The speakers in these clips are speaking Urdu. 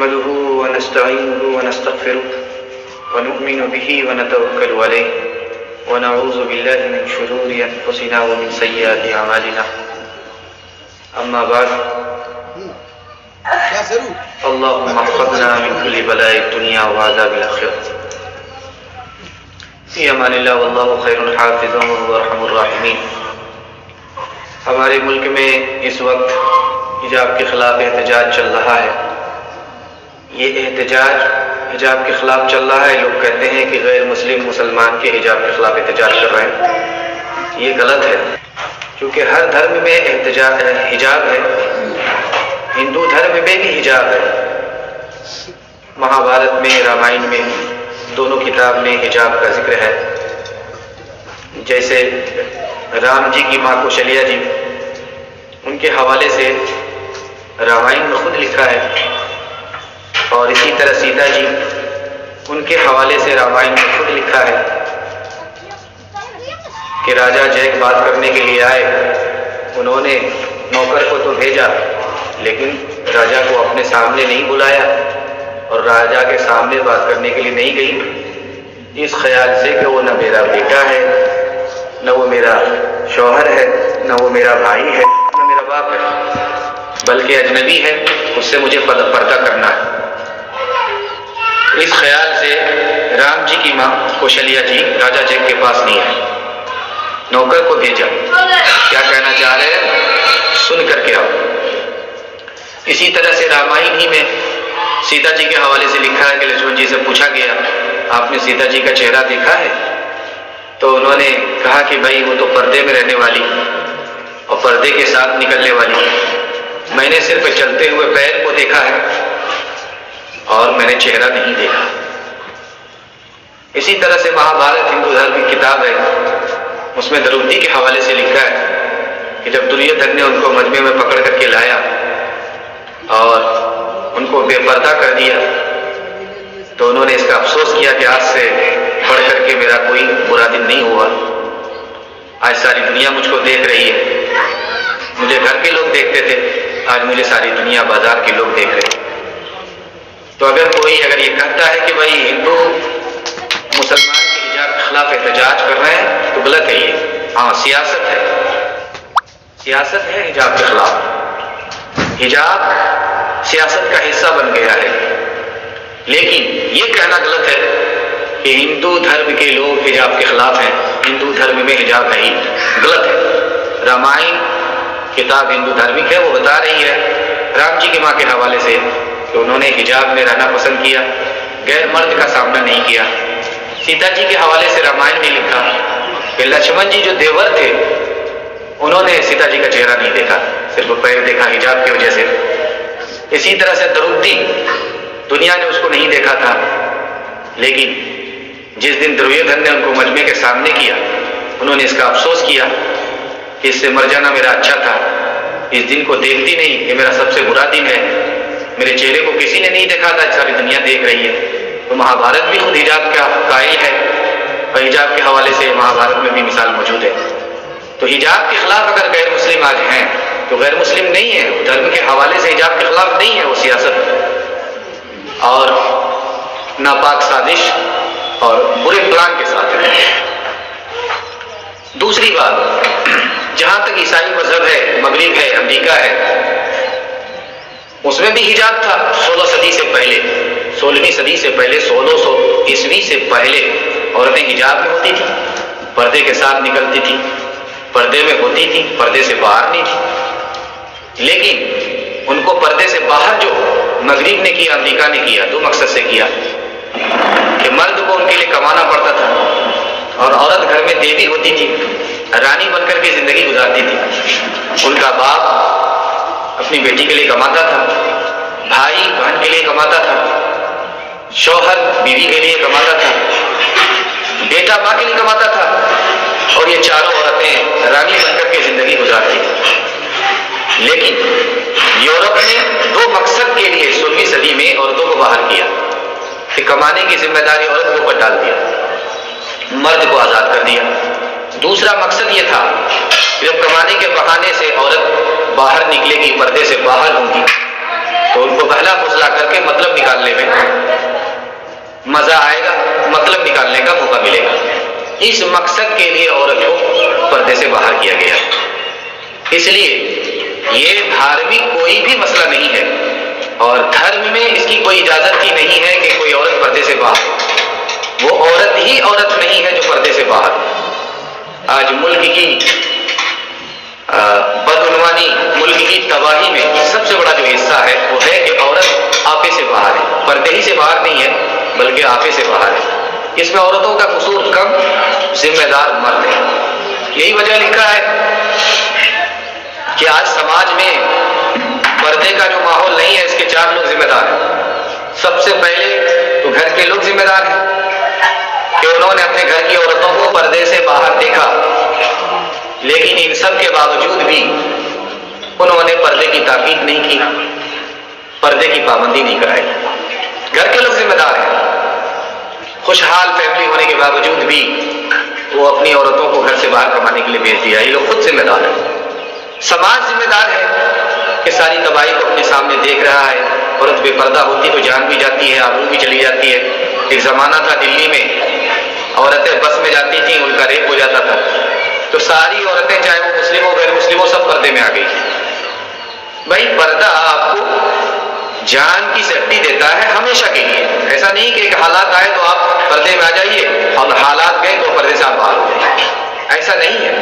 نحمده ونستعينه ونستغفره ونؤمن به ونتوكل عليه ونعوذ بالله من شرور أنفسنا ومن سيئات أعمالنا. أما بعد، اللهم احفظنا من كل بلاء الدنيا وعذاب الآخرة. في امان اللہ واللہ خیر حافظ وهو ارحم الراحمین. ہمارے ملک میں اس وقت حجاب کے خلاف احتجاج چل رہا ہے. یہ احتجاج حجاب کے خلاف چل رہا ہے. لوگ کہتے ہیں کہ غیر مسلم مسلمان کے حجاب کے خلاف احتجاج کر رہے ہیں. یہ غلط ہے، کیونکہ ہر دھرم میں حجاب ہے. ہندو دھرم میں بھی حجاب ہے. مہابھارت میں، رامائن میں، دونوں کتاب میں حجاب کا ذکر ہے. جیسے رام جی کی ماں کوشلیا جی، ان کے حوالے سے رامائن میں خود لکھا ہے، اور اسی طرح سیتا جی، ان کے حوالے سے رامائن میں خود لکھا ہے کہ راجا جیک بات کرنے کے لیے آئے. انہوں نے نوکر کو تو بھیجا، لیکن راجا کو اپنے سامنے نہیں بلایا اور راجا کے سامنے بات کرنے کے لیے نہیں گئی، اس خیال سے کہ وہ نہ میرا بیٹا ہے، نہ وہ میرا شوہر ہے، نہ وہ میرا بھائی ہے، نہ میرا باپ ہے، بلکہ اجنبی ہے، اس سے مجھے پردہ کرنا ہے. اس خیال سے رام جی کی ماں کوشلیا جی راجا جیک کے پاس نہیں آئی، نوکر کو بھیجا. کیا کہنا چاہ رہے ہیں سن کر کے آؤ. اسی طرح سے رامائن ہی میں سیتا جی کے حوالے سے لکھا ہے کہ لکشمن جی سے پوچھا گیا آپ نے سیتا جی کا چہرہ دیکھا ہے؟ تو انہوں نے کہا کہ بھائی وہ تو پردے میں رہنے والی اور پردے کے ساتھ نکلنے والی، میں نے صرف چلتے ہوئے پیر کو دیکھا ہے اور میں نے چہرہ نہیں دیکھا. اسی طرح سے مہابھارت ہندو دھرم کی کتاب ہے، اس میں دروپدی کے حوالے سے لکھا ہے کہ جب دریودھن نے ان کو مجمع میں پکڑ کر کے لایا اور ان کو بے پردہ کر دیا، تو انہوں نے اس کا افسوس کیا کہ آج سے بڑھ کر کے میرا کوئی برا دن نہیں ہوا. آج ساری دنیا مجھ کو دیکھ رہی ہے. مجھے گھر کے لوگ دیکھتے تھے، آج مجھے ساری دنیا بازار کے لوگ دیکھ رہے ہیں. تو اگر یہ کہتا ہے کہ بھائی ہندو مسلمان کے حجاب کے خلاف احتجاج کر رہے ہیں تو غلط ہے. یہ سیاست ہے حجاب کے خلاف. حجاب سیاست کا حصہ بن گیا ہے. لیکن یہ کہنا غلط ہے کہ ہندو دھرم کے لوگ حجاب کے خلاف ہیں، ہندو دھرم میں حجاب نہیں. غلط ہے. رامائن کتاب ہندو دھرمک ہے، وہ بتا رہی ہے رام جی کی ماں کے حوالے سے کہ انہوں نے حجاب میں رہنا پسند کیا، غیر مرد کا سامنا نہیں کیا. سیتا جی کے حوالے سے رامائن میں لکھا کہ لکشمن جی جو دیور تھے انہوں نے سیتا جی کا چہرہ نہیں دیکھا، صرف پیر دیکھا حجاب کی وجہ سے. اسی طرح سے دروپدی، دنیا نے اس کو نہیں دیکھا تھا، لیکن جس دن دریودھن نے ان کو مجمع کے سامنے کیا انہوں نے اس کا افسوس کیا کہ اس سے مر جانا میرا اچھا تھا. اس دن کو دیکھتی نہیں، یہ میرا سب سے برا دن ہے. میرے چہرے کو کسی نے نہیں دیکھا تھا، ساری دنیا دیکھ رہی ہے. تو مہابھارت بھی خود حجاب کا قائل ہے، اور حجاب کے حوالے سے مہابھارت میں بھی مثال موجود ہے. تو حجاب کے خلاف اگر غیر مسلم آج ہیں تو غیر مسلم نہیں ہے، دھرم کے حوالے سے حجاب کے خلاف نہیں ہے، وہ سیاست اور ناپاک سازش اور برے پلان کے ساتھ ہے. دوسری بات، جہاں تک عیسائی مذہب ہے، مغرب ہے، امریکہ ہے، اس میں بھی حجاب تھا. 16 صدی سے پہلے، 16ویں صدی سے پہلے، 1600 عیسوی سے پہلے عورتیں حجاب میں ہوتی تھی، پردے کے ساتھ نکلتی تھی، پردے میں ہوتی تھی، پردے سے باہر نہیں تھی. لیکن ان کو پردے سے باہر جو مغرب نے کیا، امریکہ نے کیا، دو مقصد سے کیا کہ مرد کو ان کے لیے کمانا پڑتا تھا اور عورت گھر میں دیوی ہوتی تھی، رانی بن کر کے زندگی گزارتی تھی. ان کا باپ اپنی بیٹی کے لیے کماتا تھا، بھائی بہن کے لیے کماتا تھا، شوہر بیوی کے لیے کماتا تھا، بیٹا ماں کے لیے کماتا تھا، اور یہ چاروں عورتیں رانی بن کر کے زندگی گزارتی تھی. لیکن یورپ نے دو مقصد کے لیے 16ویں صدی میں عورتوں کو باہر کیا کہ کمانے کی ذمہ داری عورت کے اوپر ڈال دیا، مرد کو آزاد کر دیا. دوسرا مقصد یہ تھا کہ جب کمانے کے بہانے سے عورت باہر نکلے گی، پردے سے باہر ہوں گی، تو ان کو بہلا فسلا کر کے مطلب نکالنے میں مزہ آئے گا، مطلب نکالنے کا موقع ملے گا۔ اس مقصد کے لیے عورت کو پردے سے باہر کیا گیا۔ اس لیے یہ دھارمک کوئی بھی مسئلہ نہیں ہے، اور دھرم میں اس کی کوئی اجازت ہی نہیں ہے کہ کوئی عورت پردے سے باہر ہو۔ وہ عورت ہی عورت نہیں ہے جو پردے سے باہر ہو۔ آج ملک کی بدعنوانی، ملک کی تباہی میں سب سے بڑا جو حصہ ہے وہ ہے کہ عورت آپے سے باہر ہے، پردے ہی سے باہر نہیں ہے بلکہ آپے سے باہر ہے۔ اس میں عورتوں کا قصور کم، ذمہ دار مرد ہے۔ یہی وجہ لکھا ہے کہ آج سماج میں پردے کا جو ماحول نہیں ہے، اس کے 4 لوگ ذمہ دار ہیں۔ سب سے پہلے تو گھر کے لوگ ذمہ دار ہیں کہ انہوں نے اپنے گھر کی عورتوں کو پردے سے باہر دیکھا، لیکن ان سب کے باوجود بھی انہوں نے پردے کی تاکید نہیں کی، پردے کی پابندی نہیں کرائی۔ گھر کے لوگ ذمہ دار ہیں۔ خوشحال فیملی ہونے کے باوجود بھی وہ اپنی عورتوں کو گھر سے باہر کمانے کے لیے بھیج دیا۔ یہ لوگ خود ذمہ دار ہیں۔ سماج ذمہ دار ہے کہ ساری تباہی کو اپنے سامنے دیکھ رہا ہے۔ عورت بے پردہ ہوتی تو جان بھی جاتی ہے، آبرو بھی چلی جاتی ہے۔ ایک زمانہ تھا دلی میں عورتیں بس میں جاتی تھیں، ان کا ریپ ہو جاتا تھا، تو ساری عورتیں چاہے وہ مسلم ہو غیر مسلم ہو سب پردے میں آ گئی۔ بھائی پردہ آپ کو جان کی سیفٹی دیتا ہے ہمیشہ کے لیے، ایسا نہیں کہ ایک حالات آئے تو آپ پردے میں آ جائیے اور حالات گئے تو پردے سے آپ باہر ہو جائیں، ایسا نہیں ہے،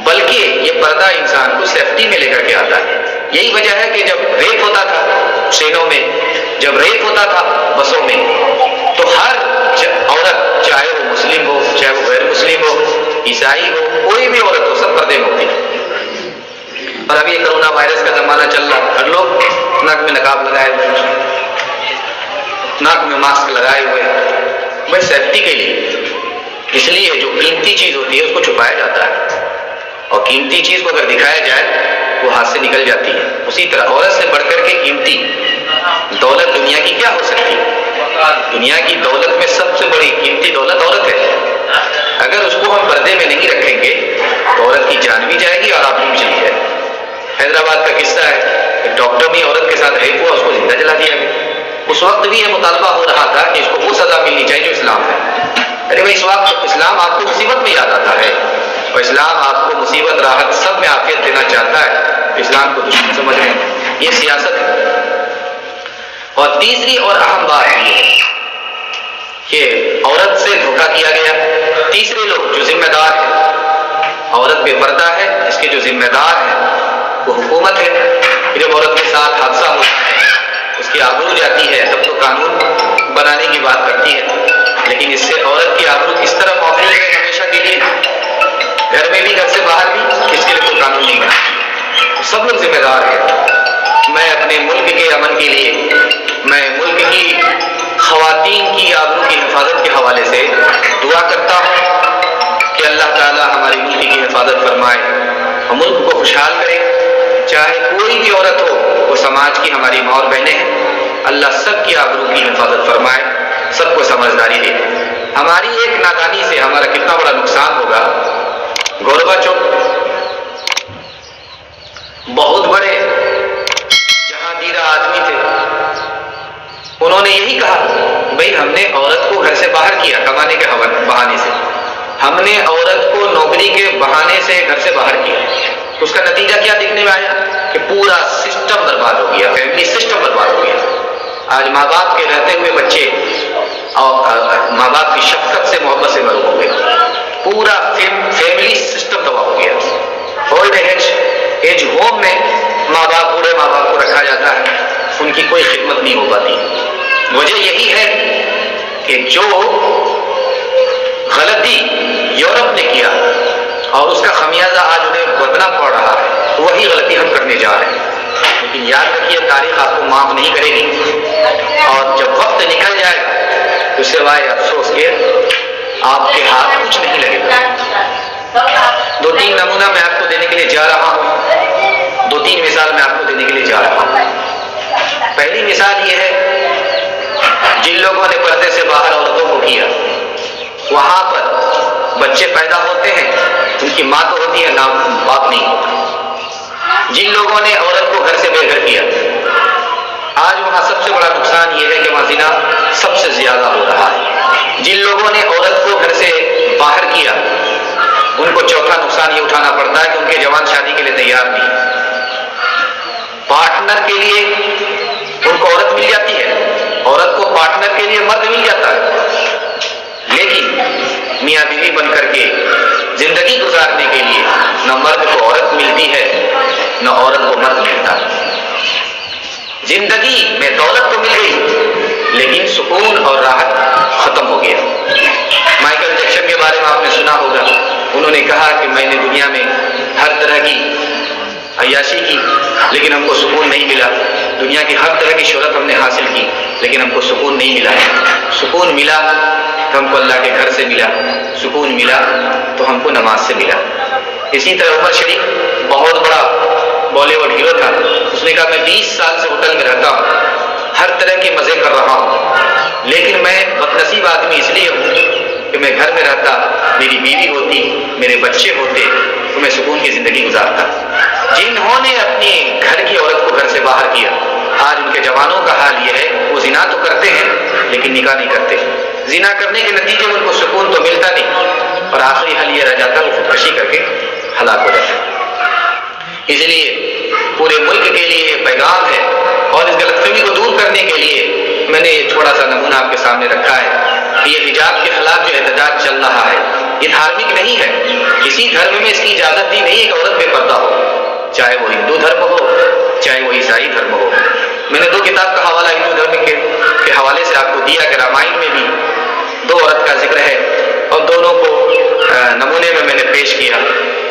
بلکہ یہ پردہ انسان کو سیفٹی میں لے کر کے آتا ہے۔ یہی وجہ ہے کہ جب ریپ ہوتا تھا ٹرینوں میں، جب ریپ ہوتا تھا بسوں میں، تو ہر عورت چاہے وہ مسلم ہو چاہے وہ غیر مسلم ہو، عیسائی ہو، کوئی بھی عورت ہو، سب پردے میں ہوتی ہے۔ اور ابھی کرونا وائرس کا زمانہ چل رہا، ہر لوگ ناک میں نقاب لگائے ہوئے، ناک میں ماسک لگائے ہوئے، بس سیفٹی کے لیے۔ اس لیے جو قیمتی چیز ہوتی ہے اس کو چھپایا جاتا ہے، اور قیمتی چیز کو اگر دکھایا جائے وہ ہاتھ سے نکل جاتی ہے۔ اسی طرح عورت سے بڑھ کر کے قیمتی دولت دنیا کی کیا ہو سکتی ہے؟ دنیا کی دولت میں سب سے بڑی قیمتی دولت عورت ہے۔ اگر اس کو ہم پردے میں نہیں رکھیں گے تو عورت کی جان بھی جائے گی اور آپ بھی چلی جائے گی۔ حیدرآباد کا قصہ ہے کہ ڈاکٹر نے عورت کے ساتھ ریپ ہوا، اس کو زندہ جلا دیا گیا۔ اس وقت بھی یہ مطالبہ ہو رہا تھا کہ اس کو وہ سزا ملنی چاہیے جو اسلام ہے۔ ارے بھائی اس وقت اسلام آپ کو مصیبت میں یاد آتا ہے، اور اسلام آپ کو مصیبت راحت سب میں عافیت دینا چاہتا ہے، اسلام کو دشمن سمجھ رہے ہیں، یہ سیاست ہے۔ اور تیسری اور اہم بات یہ ہے کہ عورت سے دھوکہ کیا گیا۔ تیسرے لوگ جو ذمہ دار ہیں، عورت بے پردہ ہے، اس کے جو ذمہ دار ہیں وہ حکومت ہے۔ جب عورت کے ساتھ حادثہ ہوتا ہے، اس کی آبرو جاتی ہے، تب تو قانون بنانے کی بات کرتی ہے، لیکن اس سے عورت کی آبرو کس طرح محفوظ ہے ہمیشہ کے لیے، گھر میں بھی گھر سے باہر بھی، اس کے لیے کوئی قانون نہیں بنا۔ سب لوگ ذمہ دار ہیں۔ میں اپنے ملک کے امن کے لیے، میں ملک کی خواتین کی آبرو کی حفاظت کے حوالے سے دعا کرتا ہوں کہ اللہ تعالیٰ ہمارے ملک کی حفاظت فرمائے اور ملک کو خوشحال کرے۔ چاہے کوئی بھی عورت ہو، وہ سماج کی ہماری ماں اور بہنیں ہیں، اللہ سب کی آبرو کی حفاظت فرمائے، سب کو سمجھداری دے۔ ہماری ایک نادانی سے ہمارا کتنا بڑا نقصان ہوگا۔ گورباچوف بہت بڑے جہاندیدہ آدمی تھے، انہوں نے یہی کہا بھئی ہم نے عورت کو گھر سے باہر کیا کمانے کے بہانے سے، ہم نے عورت کو نوکری کے بہانے سے گھر سے باہر کیا۔ اس کا نتیجہ کیا دیکھنے میں آیا کہ پورا سسٹم برباد ہو گیا، فیملی سسٹم برباد ہو گیا۔ آج ماں باپ کے رہتے ہوئے بچے اور ماں باپ کی شفقت سے محبت سے محروم ہو گئے، پورا فیملی سسٹم تباہ ہو گیا۔ اولڈ ایج ہوم میں ماں باپ، بوڑھے ماں باپ کو رکھا جاتا ہے، ان کی کوئی خدمت نہیں ہو پاتی۔ وجہ یہی ہے کہ جو غلطی یورپ نے کیا اور اس کا خمیازہ آج انہیں بھگتنا پڑ رہا ہے، وہی غلطی ہم کرنے جا رہے ہیں۔ لیکن یاد رکھیے تاریخ آپ کو معاف نہیں کرے گی، اور جب وقت نکل جائے گا تو سوائے افسوس کے آپ کے ہاتھ کچھ نہیں لگے گا۔ 2-3 نمونہ میں آپ کو دینے کے لیے جا رہا ہوں، 2-3 مثال میں آپ کو دینے کے لیے جا رہا ہوں۔ پہلی مثال یہ ہے، جن لوگوں نے پردے سے باہر عورتوں کو کیا، وہاں پر بچے پیدا ہوتے ہیں، ان کی ماں تو ہوتی ہے، نام باپ نہیں ہوتا۔ جن لوگوں نے عورت کو گھر سے بے گھر کیا، آج وہاں سب سے بڑا نقصان یہ ہے کہ وہاں زنا سب سے زیادہ ہو رہا ہے۔ جن لوگوں نے عورت کو گھر سے باہر کیا ان کو چوتھا نقصان یہ اٹھانا پڑتا ہے کہ ان کے جوان شادی کے لیے تیار نہیں۔ پارٹنر کے لیے ان کو عورت مل جاتی ہے، عورت کو پارٹنر کے لیے مرد مل جاتا ہے، لیکن میاں بیوی بن کر کے زندگی گزارنے کے لیے نہ مرد کو عورت ملتی ہے نہ عورت کو مرد ملتا ہے۔ زندگی میں دولت تو مل گئی لیکن سکون اور راحت ختم ہو گیا۔ مائیکل جیکسن کے بارے میں آپ نے سنا ہوگا، انہوں نے کہا کہ میں نے دنیا میں ہر طرح کی عیاشی کی لیکن ہم کو سکون نہیں ملا، دنیا کی ہر طرح کی شہرت ہم نے حاصل کی لیکن ہم کو سکون نہیں ملا۔ سکون ملا تو ہم کو اللہ کے گھر سے ملا، سکون ملا تو ہم کو نماز سے ملا۔ اسی طرح عمر شریف بہت بڑا بالی ووڈ ہیرو تھا، اس نے کہا میں 20 سال سے ہوٹل میں رہتا ہوں، ہر طرح کے مزے کر رہا ہوں، لیکن میں بدنصیب آدمی اس لیے ہوں کہ میں گھر میں رہتا، میری بیوی ہوتی، میرے بچے ہوتے تو میں سکون کی زندگی گزارتا۔ جنہوں نے اپنی گھر کی عورت کو گھر سے باہر کیا، آج ان کے جوانوں کا حال یہ ہے وہ زنا تو کرتے ہیں لیکن نکاح نہیں کرتے۔ زنا کرنے کے نتیجے میں ان کو سکون تو ملتا نہیں اور آخری حل یہ رہ جاتا ہے وہ خودکشی کر کے ہلاک ہو جاتا ہے۔ اس لیے پورے ملک کے لیے یہ پیغام ہے اور اس غلط فہمی کو دور کرنے کے لیے میں نے یہ تھوڑا سا نمونہ آپ کے سامنے رکھا ہے کہ یہ حجاب کے خلاف جو احتجاج چل رہا ہے یہ دھارمک نہیں ہے۔ کسی دھرم میں اس کی اجازت دی نہیں ہے کہ عورت بے پردہ ہو، چاہے وہ ہندو دھرم ہو چاہے وہ عیسائی دھرم ہو۔ میں نے 2 کتاب کا حوالہ ہندو دھرم کے حوالے سے آپ کو دیا کہ رامائن میں بھی 2 عورت کا ذکر ہے اور دونوں کو نمونے میں نے پیش کیا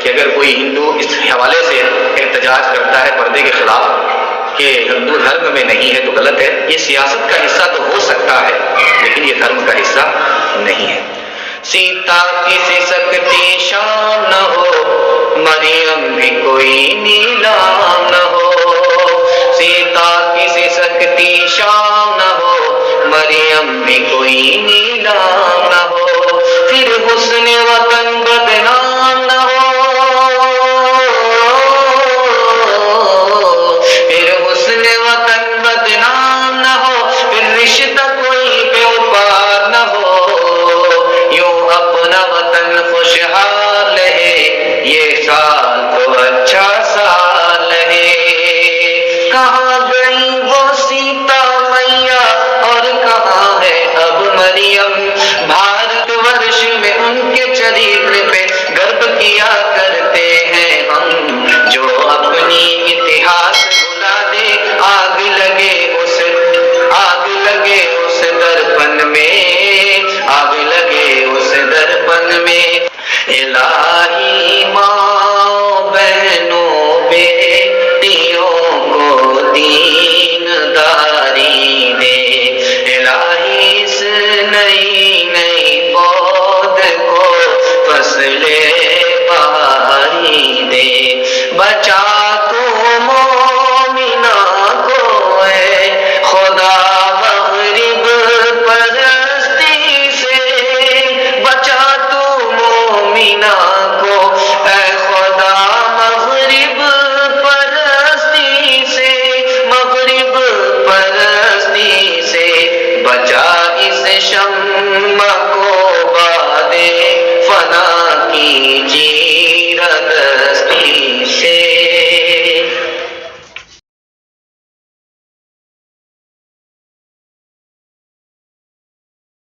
کہ اگر کوئی ہندو اس حوالے سے احتجاج کرتا ہے پردے کے خلاف کہ ہندو دھرم میں نہیں ہے تو غلط ہے۔ یہ سیاست کا حصہ تو ہو سکتا ہے لیکن یہ دھرم کا حصہ نہیں ہے۔ سیتا کی سکتی شان نہ ہو، مریم بھی کوئی نیلام نہ ہو۔ سیتا کی سکتی شان نہ ہو، مریم بھی کوئی نیلام نہ ہو۔ پھر حسن وطن